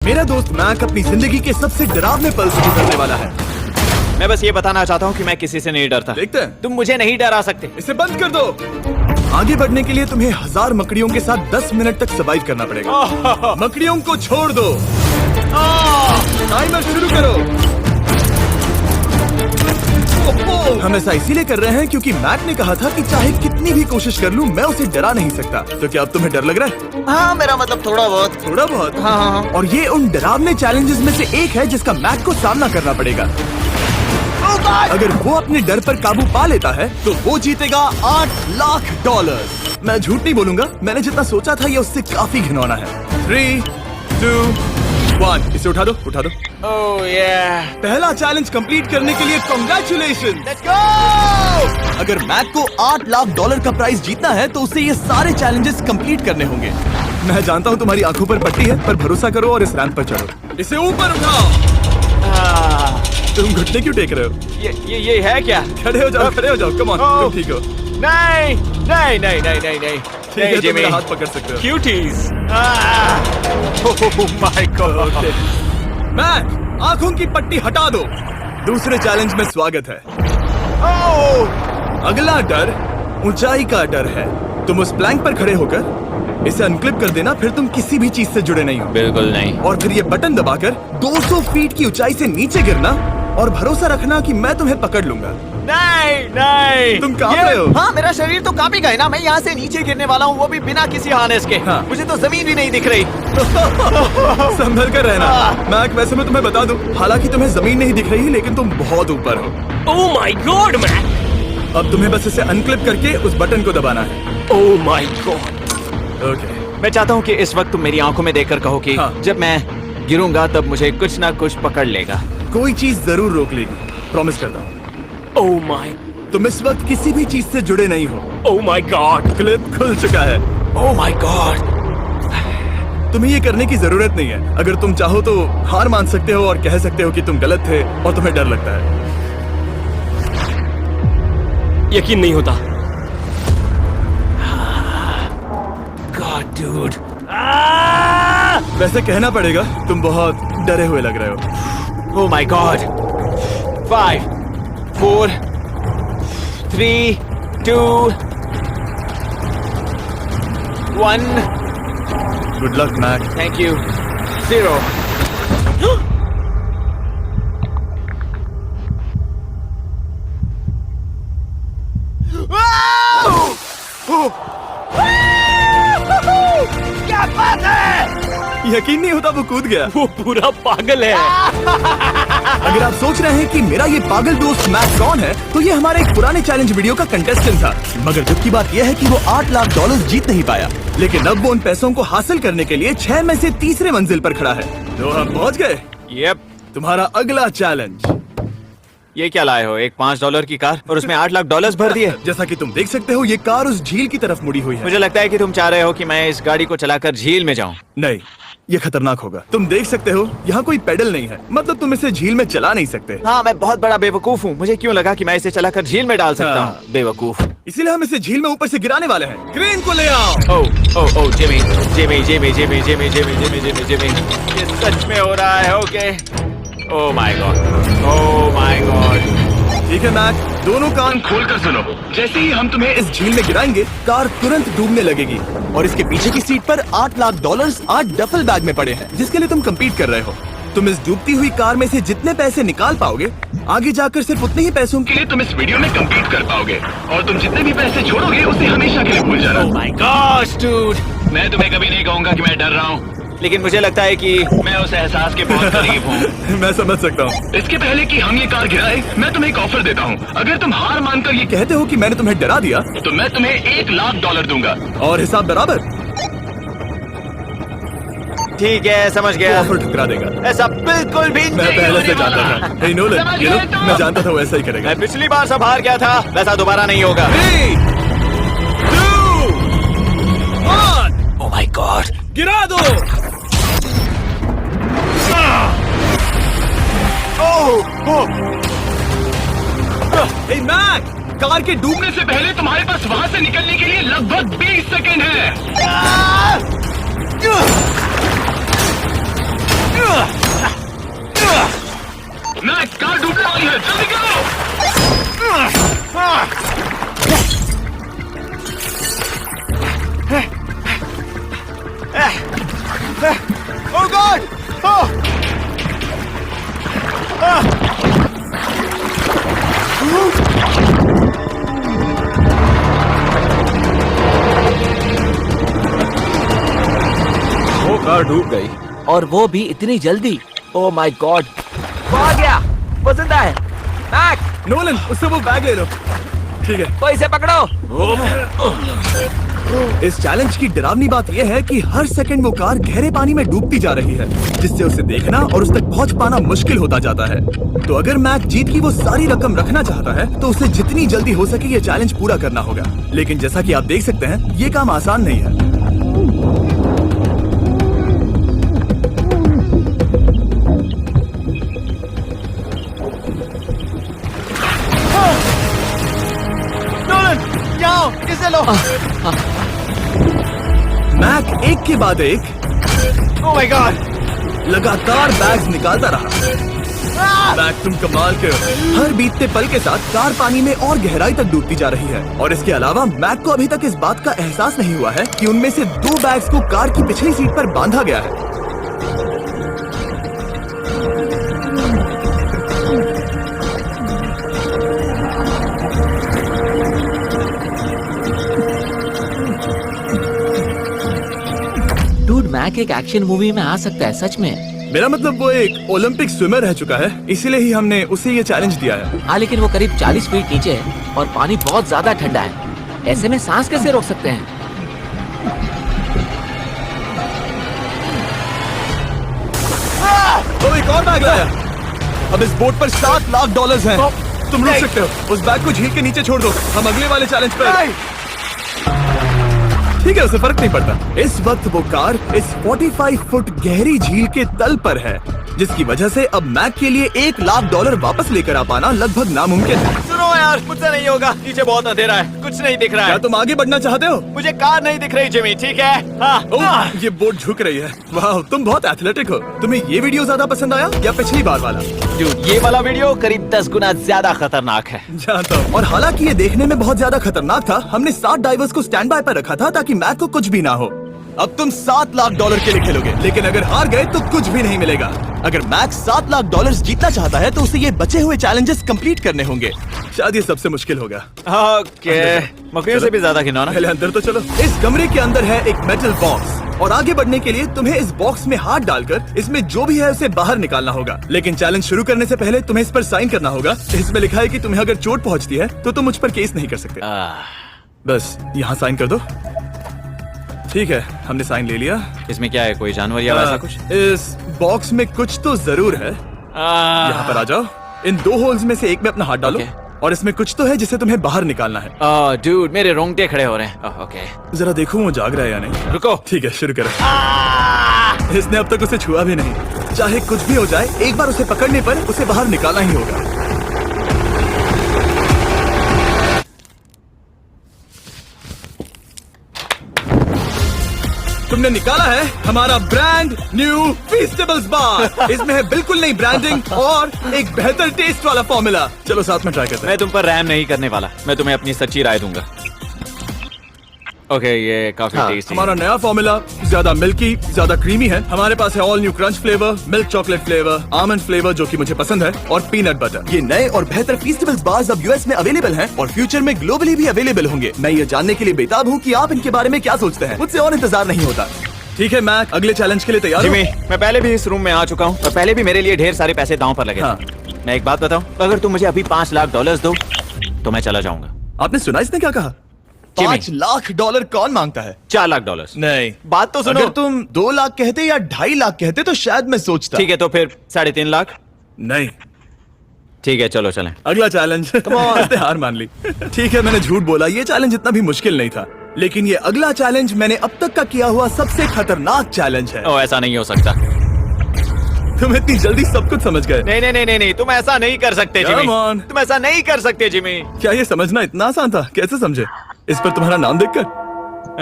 मेरा दोस्त मैक अपनी जिंदगी के सबसे डरावने पल से गुजरने वाला है। मैं बस ये बताना चाहता हूँ कि मैं किसी से नहीं डरता। देखते हैं। तुम मुझे नहीं डरा सकते। इसे बंद कर दो। आगे बढ़ने के लिए तुम्हें 1000 मकड़ियों के साथ 10 मिनट तक सर्वाइव करना पड़ेगा। मकड़ियों को छोड़ दो। टाइमर शुरू करो। हम ऐसा इसीलिए कर रहे हैं क्योंकि मैक ने कहा था कि चाहे कितनी भी कोशिश कर लूं मैं उसे डरा नहीं सकता। तो क्या अब तुम्हें डर लग रहा है? हाँ, मेरा मतलब थोड़ा बहुत। थोड़ा बहुत? हाँ। और ये उन डरावने चैलेंजेस में से एक है जिसका मैक को सामना करना पड़ेगा। अगर वो अपने डर पर काबू पा लेता है तो वो जीतेगा $8 लाख। मैं झूठ नहीं बोलूंगा, मैंने जितना सोचा था ये उससे काफी घिनौना है। 3, 2, 1 इसे उठा दो। ओह yeah। पहला चैलेंज कंप्लीट करने के लिए कांग्रेचुलेशन। Let's go! अगर मैक को $8 लाख का प्राइज जीतना है तो उसे ये सारे चैलेंजेस कंप्लीट करने होंगे। मैं जानता हूँ तुम्हारी आंखों पर पट्टी है, पर भरोसा करो और इस रैंप पर चढ़ो। इसे ऊपर उठाओ। तुम घुटने क्यों टेक रहे हो? ये है क्या? खड़े हो जाओ, कम ऑन। तुम ठीक हो? नहीं। ठीक है, तुम मेरा हाथ पकड़ सकते हो। Cuties। Oh my God। Mac, आंखों की पट्टी हटा दो। दूसरे चैलेंज में स्वागत है। अगला डर ऊंचाई का डर है। तुम उस प्लैंक पर खड़े होकर इसे अनक्लिप कर देना, फिर तुम किसी भी चीज से जुड़े नहीं हो। बिल्कुल नहीं। और फिर ये बटन दबाकर 200 फीट की ऊंचाई से नीचे गिरना और भरोसा रखना कि मैं तुम्हें पकड़ लूंगा। नहीं। तुम कांप रहे हो? हाँ, मेरा शरीर तो कांपेगा ही ना। मैं यहाँ से नीचे गिरने वाला हूँ, वो भी बिना किसी हार्नेस के। हाँ। मुझे तो जमीन भी नहीं दिख रही। संभल कर रहना। मैक, वैसे मैं तुम्हें बता दूं, हालांकि तुम्हें जमीन नहीं दिख रही लेकिन तुम बहुत ऊपर हो। Oh my God Mac. अब तुम्हें बस इसे अनक्लिप करके उस बटन को दबाना है। ओह माय गॉड। ओके। मैं चाहता हूँ कि इस वक्त तुम मेरी आंखों में देखकर कहो कि हाँ। जब मैं गिरूंगा तब मुझे कुछ ना कुछ पकड़ लेगा। कोई चीज जरूर रोक लेगी, प्रॉमिस करता हूँ। Oh my. तुम इस वक्त किसी भी चीज से जुड़े नहीं हो। Oh my God. क्लिप खुल चुका है। ओह माय गॉड। तुम्हें ये करने की जरूरत नहीं है। अगर तुम चाहो तो हार मान सकते हो और कह सकते हो कि तुम गलत थे और तुम्हें डर लगता है। यकीन नहीं होता। God dude. वैसे कहना पड़ेगा तुम बहुत डरे हुए लग रहे हो। Oh my God. 5, 4, 3, 2, 1। Good luck Mac. Thank you. 0। क्या बात है? यकीन नहीं होता वो कूद गया। वो पूरा पागल है। अगर आप सोच रहे हैं कि मेरा ये पागल दोस्त मैक कौन है, तो ये हमारे एक पुराने चैलेंज वीडियो का कंटेस्टेंट था। मगर दुख की बात यह है कि वो $8 लाख जीत नहीं पाया, लेकिन अब वो उन पैसों को हासिल करने के लिए 6 में से तीसरे मंजिल पर खड़ा है। तो हम पहुंच गए। यप। तुम्हारा अगला चैलेंज। ये क्या लाए हो? एक $5 की कार और उसमें $8 लाख भर दिए। जैसा कि तुम देख सकते हो ये कार उस झील की तरफ मुड़ी हुई है। मुझे लगता है कि तुम चाह रहे हो कि मैं इस गाड़ी को चलाकर झील में जाऊं। नहीं, ये खतरनाक होगा। तुम देख सकते हो यहाँ कोई पेडल नहीं है, मतलब तुम इसे झील में चला नहीं सकते। हाँ, मैं बहुत बड़ा बेवकूफ हूँ। मुझे क्यों लगा कि मैं इसे चलाकर झील में डाल सकता हाँ। हूँ? बेवकूफ। इसीलिए हम इसे झील में ऊपर से गिराने वाले हैं। क्रेन को ले आओ। ओह जिमी। ये सच में हो रहा है? ओके। Oh my God. ठीक है मैक, दोनों कान खोलकर सुनो। जैसे ही हम तुम्हें इस झील में गिराएंगे, कार तुरंत डूबने लगेगी और इसके पीछे की सीट पर $8 लाख 8 डफल बैग में पड़े हैं, जिसके लिए तुम कम्पीट कर रहे हो। तुम इस डूबती हुई कार में से जितने पैसे निकाल पाओगे, आगे जाकर सिर्फ उतने ही पैसों के लिए तुम इस वीडियो में कम्पीट कर पाओगे। और तुम जितने भी पैसे छोड़ोगे उसे हमेशा के लिए भूल जाना। Oh my gosh dude. मैं तुम्हें कभी नहीं कहूंगा कि मैं डर रहा हूँ। लेकिन मुझे लगता है कि मैं उस एहसास के बहुत करीब हूँ। मैं समझ सकता हूँ। इसके पहले कि हम ये कार गिराए, मैं तुम्हें एक ऑफर देता हूँ। अगर तुम हार मानकर ये कहते हो कि मैंने तुम्हें डरा दिया, तो मैं तुम्हें $1 लाख दूंगा। और हिसाब बराबर। ठीक है, समझ गया। ऑफर ठुकरा देगा। ऐसा बिल्कुल भी मैं नहीं पहले होने से जानता वाला। था। हे नोलन, ये लो, मैं जानता था वो ऐसा ही करेगा। मैं पिछली बार सब हार गया था, वैसा दोबारा नहीं होगा। 3, 2, 1 ओह माय गॉड। गिरा दो। हे मैक, कार के डूबने से पहले तुम्हारे पास वहाँ से निकलने के लिए लगभग 20 सेकेंड है। कार डूब गई। और वो भी इतनी जल्दी। ओह माय गॉड, वो आ गया, वो जिंदा है। मैक, नोलन, उससे वो बैग ले लो। ठीक है। वो इसे पकड़ो। इस चैलेंज की डरावनी बात यह है कि हर सेकंड वो कार गहरे पानी में डूबती जा रही है, जिससे उसे देखना और उस तक पहुंच पाना मुश्किल होता जाता है। तो अगर मैक जीत की वो सारी रकम रखना चाहता है तो उसे जितनी जल्दी हो सके ये चैलेंज पूरा करना होगा। लेकिन जैसा कि आप देख सकते हैं, ये काम आसान नहीं है। इसे लो। मैक एक के बाद एक ओह माय गॉड, लगातार बैग्स निकालता रहा। मैक, तुम कमाल के हो। हर बीतते पल के साथ कार पानी में और गहराई तक डूबती जा रही है। और इसके अलावा मैक को अभी तक इस बात का एहसास नहीं हुआ है कि उनमें से 2 बैग्स को कार की पिछली सीट पर बांधा गया है। डूड, मैक एक एक्शन मूवी में आ सकता है सच में। मेरा मतलब वो एक ओलंपिक स्विमर रह चुका है, इसीलिए ही हमने उसे ये चैलेंज दिया है। हाँ, लेकिन वो करीब 40 फीट नीचे है और पानी बहुत ज्यादा ठंडा है। ऐसे में सांस कैसे रोक सकते हैं? तो एक और बैग लाया। अब इस बोट पर $7 लाख हैं। तुम रुक सकते हो। उस बैग को झील के नीचे छोड़ दो। हम अगले वाले चैलेंज पर। ठीक है, उसे फर्क नहीं पड़ता। इस वक्त वो कार इस 45 फुट गहरी झील के तल पर है, जिसकी वजह से अब मैक के लिए $1 लाख वापस लेकर आ पाना लगभग नामुमकिन है। सुनो यार, मुझसे नहीं होगा। नीचे बहुत अंधेरा है, कुछ नहीं दिख रहा क्या है। तुम आगे बढ़ना चाहते हो? मुझे कार नहीं दिख रही जिमी, ठीक है? हाँ। ओह, ये बोट झुक रही है। वाह, तुम बहुत एथलेटिक हो। तुम्हें ये वीडियो ज्यादा पसंद आया या पिछली बार वाला? Dude, ये वाला वीडियो करीब 10 गुना ज्यादा खतरनाक है। जानता हूं। और हालांकि ये देखने में बहुत ज्यादा खतरनाक था, हमने 7 डाइवर्स को स्टैंड बाय पर रखा था ताकि मैक को कुछ भी ना हो। अब तुम $7 लाख के लिए खेलोगे, लेकिन अगर हार गए तो कुछ भी नहीं मिलेगा। अगर मैक $7 लाख जीतना चाहता है तो उसे ये बचे हुए चैलेंजेस कंप्लीट करने होंगे। शायद ये सबसे मुश्किल होगा। ओके, मकड़ियों से भी ज्यादा खिलौना। पहले अंदर तो चलो। इस कमरे के अंदर है एक मेटल बॉक्स और आगे बढ़ने के लिए तुम्हें इस बॉक्स में हाथ डालकर इसमें जो भी है उसे बाहर निकालना होगा। लेकिन चैलेंज शुरू करने से पहले तुम्हें इस पर साइन करना होगा। इसमें लिखा है कि तुम्हें अगर चोट पहुंचती है तो तुम मुझ पर केस नहीं कर सकते। बस यहाँ साइन कर दो। ठीक है, हमने साइन ले लिया। इसमें क्या है, कोई जानवर या वैसा कुछ? इस बॉक्स में कुछ तो जरूर है। यहाँ पर आ जाओ। इन 2 होल्स में से एक में अपना हाथ डालो। और इसमें कुछ तो है जिसे तुम्हें बाहर निकालना है। डूड, मेरे रोंगटे खड़े हो रहे हैं। ओके, जरा देखो वो जाग रहा है या नहीं। रुको। ठीक है, शुरू करो। इसने अब तक उसे छुआ भी नहीं। चाहे कुछ भी हो जाए, एक बार उसे पकड़ने पर उसे बाहर निकालना ही होगा। तुमने निकाला है हमारा ब्रांड न्यू फीस्टेबल्स बार। इसमें है बिल्कुल नई ब्रांडिंग और एक बेहतर टेस्ट वाला फॉर्मूला। चलो साथ में ट्राई करते हैं। मैं तुम पर रैम नहीं करने वाला। मैं तुम्हें अपनी सच्ची राय दूंगा। ओके, ये काफी टेस्टी। हमारा नया फॉर्मूला ज्यादा मिल्की, ज्यादा क्रीमी है। हमारे पास है all new crunch flavour, milk chocolate flavour, almond flavour जो कि मुझे पसंद है, और पीनट बटर। ये नए और बेहतर फीस्टेबल्स बार्स अब यूएस में अवेलेबल हैं और फ्यूचर में ग्लोबली भी अवेलेबल होंगे। मैं ये जानने के लिए बेताब हूँ कि आप इनके बारे में क्या सोचते हैं। मुझसे और इंतजार नहीं होता। ठीक है मैक, अगले चैलेंज के लिए तैयार हो? जिमी, मैं पहले भी इस रूम में आ चुका हूँ और पहले भी मेरे लिए ढेर सारे पैसे दांव पर लगे हाँ। थे। मैं एक बात बताऊं, अगर तुम मुझे अभी $5 लाख दो तो मैं चला जाऊंगा। आपने सुना इसने क्या कहा? जिमी। $5 लाख कौन मांगता है? $4 लाख। नहीं, बात तो सुनो। अगर तुम 2 लाख कहते या 2.5 लाख कहते तो शायद मैं सोचता। ठीक है, तो फिर 3.5 लाख। नहीं, ठीक है, चलो चलें। अगला चैलेंज। इसने हार मान ली। ठीक है, मैंने झूठ बोला। ये चैलेंज इतना भी मुश्किल नहीं था, लेकिन ये अगला चैलेंज मैंने अब तक का किया हुआ सबसे खतरनाक चैलेंज है। ओ, ऐसा नहीं हो सकता। तुम इतनी जल्दी सब कुछ समझ गए। नहीं नहीं नहीं नहीं नहीं, तुम ऐसा नहीं कर सकते जिमी। Come on. तुम ऐसा नहीं कर सकते जिमी। क्या ये समझना इतना आसान था? कैसे समझे? इस पर तुम्हारा नाम देखकर?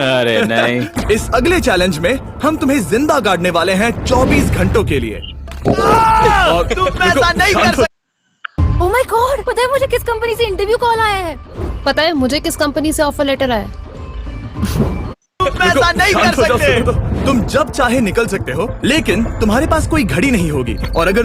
अरे नहीं। इस अगले चैलेंज में हम तुम्हें जिंदा गाड़ने वाले हैं 24 घंटों के लिए। और तुम ऐसा नहीं कर सकते। ओह माय गॉड, पता है मुझे किस कंपनी से इंटरव्यू कॉल आया है? पता है मुझे किस कंपनी से ऑफर लेटर आया है? तुम ऐसा नहीं कर शांत हो जाओ, सकते। तुम जब चाहे निकल सकते हो, लेकिन तुम्हारे पास कोई घड़ी नहीं होगी। और अगर